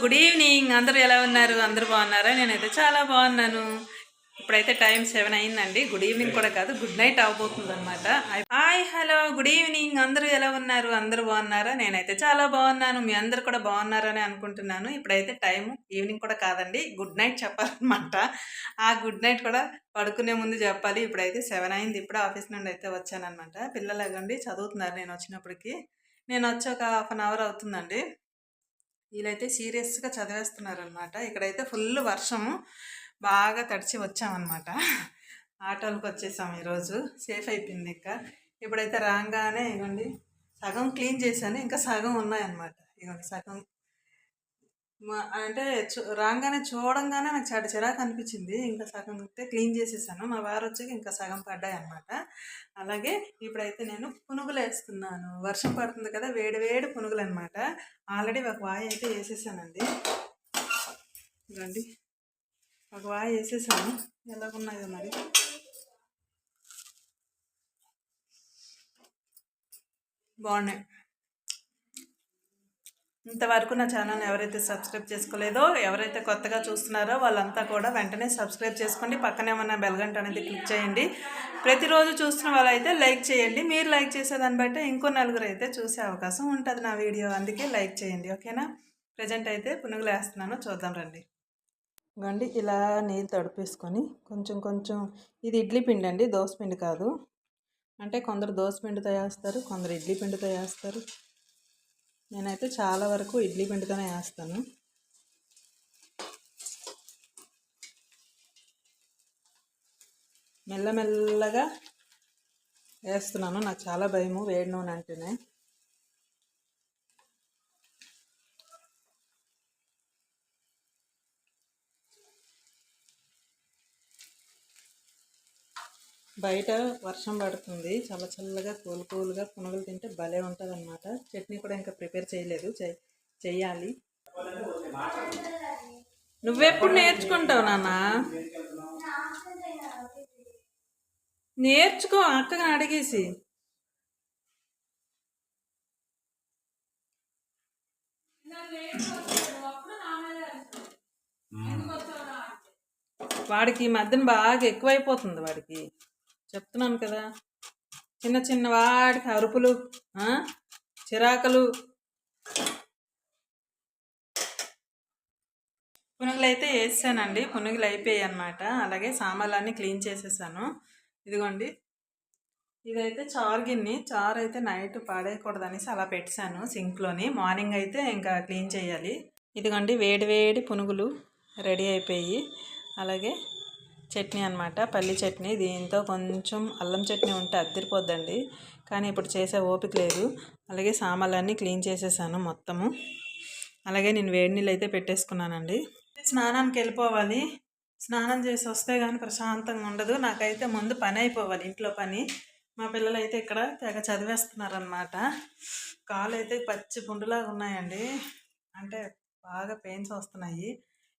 Good evening. అందరూ ఎలా ఉన్నారు? అందరూ బాగున్నారా? నేనైతే చాలా బాగున్నాను. ఇప్పుడైతే టైం 7 అయిందండి. గుడ్ ఈవినింగ్ కూడా కాదు, గుడ్ నైట్ అవబోతుంది అనమాట. Hi, hello, good evening. అందరూ ఎలా ఉన్నారు? అందరూ బాగున్నారా? నేనైతే చాలా బాగున్నాను. మీ అందరు కూడా బాగున్నారని అనుకుంటున్నాను. ఇప్పుడైతే టైం ఈవినింగ్ కూడా కాదండి, గుడ్ నైట్ చెప్పాలన్నమాట. ఆ గుడ్ నైట్ కూడా పడుకునే ముందు చెప్పాలి. ఇప్పుడైతే 7 అయింది. ఇప్పుడు ఆఫీస్ నుండి అయితే వచ్చానమాట. పిల్లలు ఎగండి చదువుతున్నారు. నేను వచ్చినప్పటికి నేను వచ్చి ఒక హాఫ్ అన్ అవర్ అవుతుందండి. వీళ్ళైతే సీరియస్గా చదివేస్తున్నారనమాట. ఇక్కడైతే ఫుల్ వర్షము, బాగా తడిచి వచ్చామన్నమాట. ఆటోలకు వచ్చేసాం. ఈరోజు సేఫ్ అయిపోయింది. ఇంకా ఇప్పుడైతే రాగానే ఇవ్వండి సగం క్లీన్ చేశాను, ఇంకా సగం ఉన్నాయన్నమాట. ఇవ్వండి సగం అంటే రాగానే చూడంగానే నాకు చాట చిరాకు అనిపించింది. ఇంకా సగం అయితే క్లీన్ చేసేసాను. మా వారు వచ్చి ఇంకా సగం పడ్డాయి అనమాట. అలాగే ఇప్పుడైతే నేను పునుగులు వేస్తున్నాను. వర్షం పడుతుంది కదా, వేడి వేడి పునుగులు అనమాట. ఆల్రెడీ ఒక వాయి అయితే వేసేసానండి. ఇవ్వండి ఒక వాయి వేసేసాను. ఎలాగున్నాయో మరి. బాగున్నాయి. ఇంతవరకు నా ఛానల్ని ఎవరైతే సబ్స్క్రైబ్ చేసుకోలేదో, ఎవరైతే కొత్తగా చూస్తున్నారో వాళ్ళంతా కూడా వెంటనే సబ్స్క్రైబ్ చేసుకోండి. పక్కనే ఉన్న బెల్ గంట అనేది క్లిక్ చేయండి. ప్రతిరోజు చూస్తున్న వాళ్ళైతే లైక్ చేయండి. మీరు లైక్ చేసేదాన్ని బట్టి ఇంకో నలుగురు అయితే చూసే అవకాశం ఉంటుంది నా వీడియో. అందుకే లైక్ చేయండి, ఓకేనా. ప్రజెంట్ అయితే పునుగులు వేస్తున్నాను, చూద్దాం రండి. ఇవ్వండి ఇలా నీళ్ళు తడిపేసుకొని కొంచెం కొంచెం, ఇది ఇడ్లీ పిండి అండి, దోశ పిండి కాదు. అంటే కొందరు దోశ పిండితో వేస్తారు, కొందరు ఇడ్లీ పిండితో వేస్తారు. నేనైతే చాలా వరకు ఇడ్లీ పిండితోనే వేస్తాను. మెల్లమెల్లగా వేస్తున్నాను. నాకు చాలా భయము వేడి నూనె అంటేనే. బయట వర్షం పడుతుంది, చల్ల చల్లగా కూల్ కూల్గా పునుగులు తింటే భలే ఉంటుంది అనమాట. చట్నీ కూడా ఇంకా ప్రిపేర్ చేయలేదు, చెయ్యాలి. నువ్వెప్పుడు నేర్చుకుంటావు నాన్న? నేర్చుకో అక్కగా అడిగేసి. వాడికి ఈ మధ్యన బాగా ఎక్కువైపోతుంది. వాడికి చెప్తున్నాను కదా, చిన్న చిన్న వాడికి అరుపులు, చిరాకులు. పునుగులు అయితే వేసానండి. పునుగులు అయిపోయాయి అన్నమాట. అలాగే సామాన్లన్నీ క్లీన్ చేసేసాను. ఇదిగోండి, ఇదైతే చారు గిన్నె. చారు అయితే నైట్ పాడేయకూడదు అనేసి అలా పెట్టాను సింక్లోని. మార్నింగ్ అయితే ఇంకా క్లీన్ చేయాలి. ఇదిగోండి వేడి వేడి పునుగులు రెడీ అయిపోయి. అలాగే చట్నీ అనమాట, పల్లి చట్నీ. దీంతో కొంచెం అల్లం చట్నీ ఉంటే అద్దరిపోద్దండి, కానీ ఇప్పుడు చేసే ఓపిక లేదు. అలాగే సామాన్లన్నీ క్లీన్ చేసేసాను మొత్తము. అలాగే నేను వేడి నీళ్ళు అయితే పెట్టేసుకున్నానండి. స్నానానికి వెళ్ళిపోవాలి. స్నానం చేసి వస్తే కానీ ప్రశాంతంగా ఉండదు. నాకైతే ముందు పని అయిపోవాలి, ఇంట్లో పని. మా పిల్లలు అయితే ఇక్కడ తెగ చదివేస్తున్నారనమాట. కాళ్ళు అయితే పచ్చి పుండులాగా ఉన్నాయండి. అంటే బాగా పెయిన్స్ వస్తున్నాయి.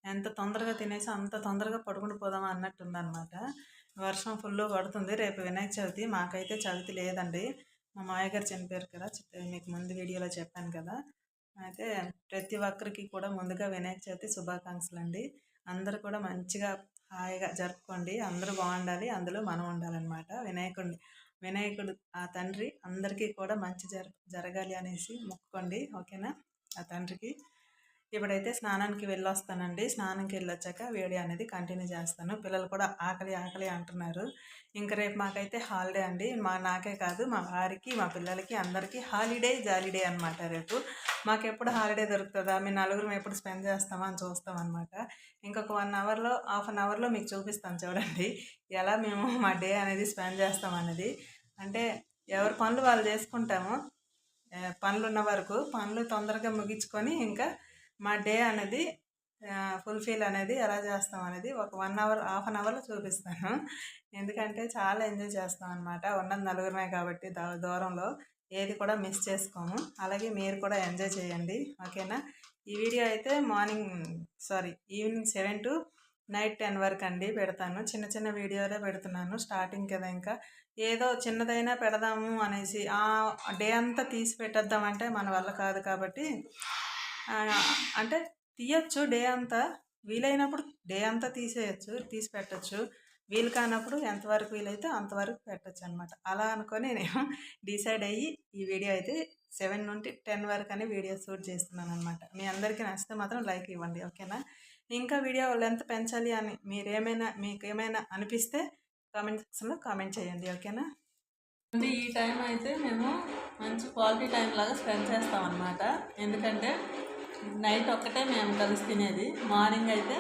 ఎంత తొందరగా తినేసి అంత తొందరగా పడుకుని పోదామా అన్నట్టుందన్నమాట. వర్షం ఫుల్ పడుతుంది. రేపు వినాయక చవితి. మాకైతే చవితి లేదండి. మా మాయగారు చనిపోయారు కదా, మీకు ముందు వీడియోలో చెప్పాను కదా. అయితే ప్రతి ఒక్కరికి కూడా ముందుగా వినాయక చవితి శుభాకాంక్షలు అండి. అందరూ కూడా మంచిగా హాయిగా జరుపుకోండి. అందరూ బాగుండాలి, అందులో మనం ఉండాలన్నమాట. వినాయకుడు ఆ తండ్రి అందరికీ కూడా మంచి జరగాలి అనేసి మొక్కుకోండి, ఓకేనా. ఆ తండ్రికి ఇప్పుడైతే స్నానానికి వెళ్ళొస్తానండి. స్నానంకి వెళ్ళొచ్చాక వీడియో అనేది కంటిన్యూ చేస్తాను. పిల్లలు కూడా ఆకలి ఆకలి అంటున్నారు. ఇంకా రేపు మాకైతే హాలిడే అండి. నాకే కాదు, మా వారికి, మా పిల్లలకి, అందరికీ హాలిడే జాలిడే అనమాట. రేపు మాకు ఎప్పుడు హాలిడే దొరుకుతుందా, మీ నలుగురు ఎప్పుడు స్పెండ్ చేస్తామా అని చూస్తామన్నమాట. ఇంకొక 1 అవర్లో, హాఫ్ అన్ అవర్లో మీకు చూపిస్తాను చూడండి ఎలా మేము మా డే అనేది స్పెండ్ చేస్తామనేది. అంటే ఎవరి పనులు వాళ్ళు చేసుకుంటాము. పనులు ఉన్న వరకు పనులు తొందరగా ముగించుకొని ఇంకా మా డే అనేది ఫుల్ఫిల్ అనేది ఎలా చేస్తాం అనేది ఒక 1 అవర్, హాఫ్ అన్ అవర్లో చూపిస్తాను. ఎందుకంటే చాలా ఎంజాయ్ చేస్తాం అనమాట. ఉన్నది నలుగురమే కాబట్టి దూరంలో ఏది కూడా మిస్ చేసుకోము. అలాగే మీరు కూడా ఎంజాయ్ చేయండి, ఓకేనా. ఈ వీడియో అయితే ఈవినింగ్ 7 to నైట్ 10 వరకు అండి పెడతాను. చిన్న చిన్న వీడియోలే పెడుతున్నాను, స్టార్టింగ్ కదా. ఇంకా ఏదో చిన్నదైనా పెడదాము అనేసి ఆ డే అంతా తీసి పెట్టేద్దామంటే మన వల్ల కాదు కాబట్టి, అంటే తీయచ్చు డే అంతా, వీలైనప్పుడు డే అంతా తీసి పెట్టచ్చు. వీలు కానప్పుడు ఎంతవరకు వీలైతే అంతవరకు పెట్టచ్చు అనమాట. అలా అనుకొని నేను డిసైడ్ అయ్యి ఈ వీడియో అయితే 7 నుండి 10 వరకు అని వీడియో షూట్ చేస్తున్నాను అనమాట. మీ అందరికీ నచ్చితే మాత్రం లైక్ ఇవ్వండి, ఓకేనా? ఇంకా వీడియో లెంత్ పెంచాలి అని మీకేమైనా అనిపిస్తే కామెంట్ సెక్షన్లో కామెంట్ చేయండి, ఓకేనా? ఈ టైం అయితే మేము మంచి క్వాలిటీ టైం లాగా స్పెండ్ చేస్తామన్నమాట. ఎందుకంటే నైట్ ఒక్కటే మేము కలిసి తినేది. మార్నింగ్ అయితే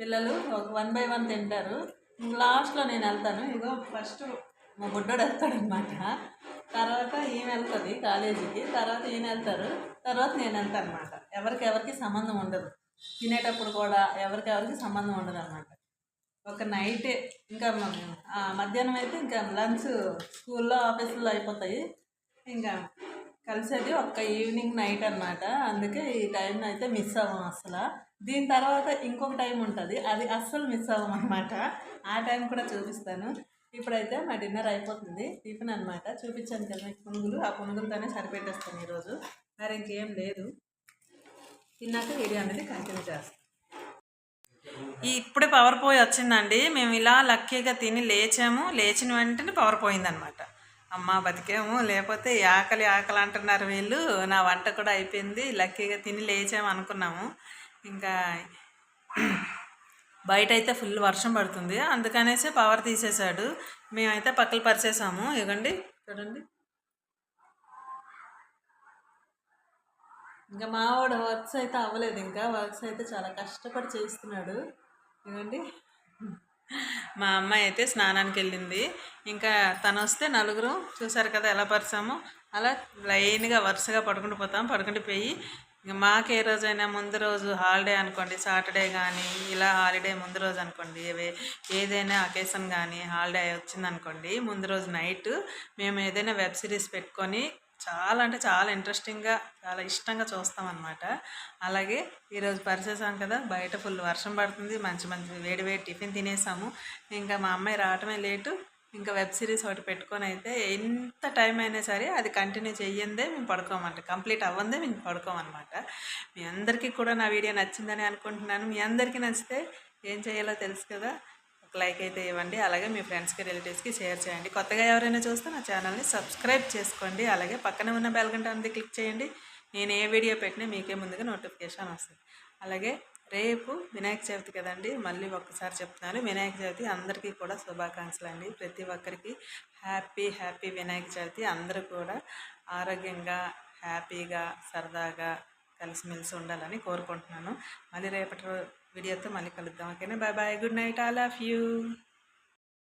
పిల్లలు ఒక 1 by 1 తింటారు. లాస్ట్లో నేను వెళ్తాను. ఇగో ఫస్ట్ మా బుడ్డోడు వెళ్తాడనమాట, తర్వాత ఈమె వెళ్తుంది కాలేజీకి, తర్వాత ఈయన వెళ్తారు, తర్వాత నేను వెళ్తాను అనమాట. ఎవరికి సంబంధం ఉండదు. తినేటప్పుడు కూడా ఎవరికి సంబంధం ఉండదు అనమాట. ఒక నైటే ఇంకా మధ్యాహ్నం అయితే ఇంకా లంచ్ స్కూల్లో ఆఫీసుల్లో అయిపోతాయి. ఇంకా కలిసేది ఒక్క ఈవినింగ్ నైట్ అనమాట. అందుకే ఈ టైం అయితే మిస్ అవ్వం అసలు. దీని తర్వాత ఇంకొక టైం ఉంటుంది, అది అస్సలు మిస్ అవ్వం అనమాట. ఆ టైం కూడా చూపిస్తాను. ఇప్పుడైతే మా డిన్నర్ అయిపోతుంది, టిఫిన్ అనమాట. చూపించాను కదా మీకు పునుగులు, ఆ పునుగులతోనే సరిపెట్టేస్తాను ఈరోజు. మరి ఇంకేం లేదు. తిన్నాక వీడియో అనేది కంటిన్యూ చేస్తాను. ఇప్పుడే పవర్ పోయి వచ్చిందండి. మేము ఇలా లక్కీగా తిని లేచిన వెంటనే పవర్ పోయిందనమాట. అమ్మ బతికేము, లేకపోతే ఆకలి అంటున్నారు వీళ్ళు. నా వంట కూడా అయిపోయింది, లక్కీగా తిని లేచాము అనుకున్నాము. ఇంకా బయట అయితే ఫుల్ వర్షం పడుతుంది, అందుకనేసి పవర్ తీసేశాడు. మేమైతే పక్కలు పరిచేసాము. ఇవ్వండి చూడండి. ఇంకా మావాడు వర్క్స్ అయితే అవ్వలేదు, ఇంకా వర్క్స్ అయితే చాలా కష్టపడి చేస్తున్నాడు. ఇవ్వండి, మా అమ్మాయి అయితే స్నానానికి వెళ్ళింది. ఇంకా తను వస్తే నలుగురు చూసారు కదా ఎలా పరిచామో, అలా లైన్గా వరుసగా పడుకుంటూ పోయి ఇంకా మాకు ఏ రోజైనా ముందు రోజు హాలిడే అనుకోండి, సాటర్డే కానీ ఇలా హాలిడే ముందు రోజు అనుకోండి, ఏదైనా అకేషన్ కానీ హాలిడే వచ్చిందనుకోండి, ముందు రోజు నైట్ మేము ఏదైనా వెబ్ సిరీస్ పెట్టుకొని చాలా అంటే చాలా ఇంట్రెస్టింగ్గా చాలా ఇష్టంగా చూస్తామన్నమాట. అలాగే ఈరోజు పరిచేసాం కదా, బయట ఫుల్ వర్షం పడుతుంది, మంచి వేడి టిఫిన్ తినేసాము. ఇంకా మా అమ్మాయి రావటమే లేటు. ఇంకా వెబ్ సిరీస్ ఒకటి పెట్టుకొని అయితే ఎంత టైం అయినా సరే అది కంటిన్యూ చెయ్యందే మేము పడుకోమంట, కంప్లీట్ అవ్వందే మేము పడుకోమన్నమాట. మీ అందరికీ కూడా నా వీడియో నచ్చిందని అనుకుంటున్నాను. మీ అందరికీ నచ్చితే ఏం చేయాలో తెలుసు కదా, ఒక లైక్ అయితే ఇవ్వండి. అలాగే మీ ఫ్రెండ్స్కి రిలేటివ్స్కి షేర్ చేయండి. కొత్తగా ఎవరైనా చూస్తే నా ఛానల్ని సబ్స్క్రైబ్ చేసుకోండి. అలాగే పక్కన ఉన్న బెల్ గంట అనేది క్లిక్ చేయండి. నేను ఏ వీడియో పెట్టినా మీకే ముందుగా నోటిఫికేషన్ వస్తుంది. అలాగే రేపు వినాయక చవితి కదండి, మళ్ళీ ఒక్కసారి చెప్తున్నాను, వినాయక చవితి అందరికీ కూడా శుభాకాంక్షలు అండి. ప్రతి ఒక్కరికి హ్యాపీ వినాయక చవితి. అందరూ కూడా ఆరోగ్యంగా హ్యాపీగా సరదాగా కలిసిమెలిసి ఉండాలని కోరుకుంటున్నాను. మళ్ళీ రేపటి వీడియోతో మళ్ళీ కలుద్దాం, ఓకేనా? Bye bye, good night, I love you.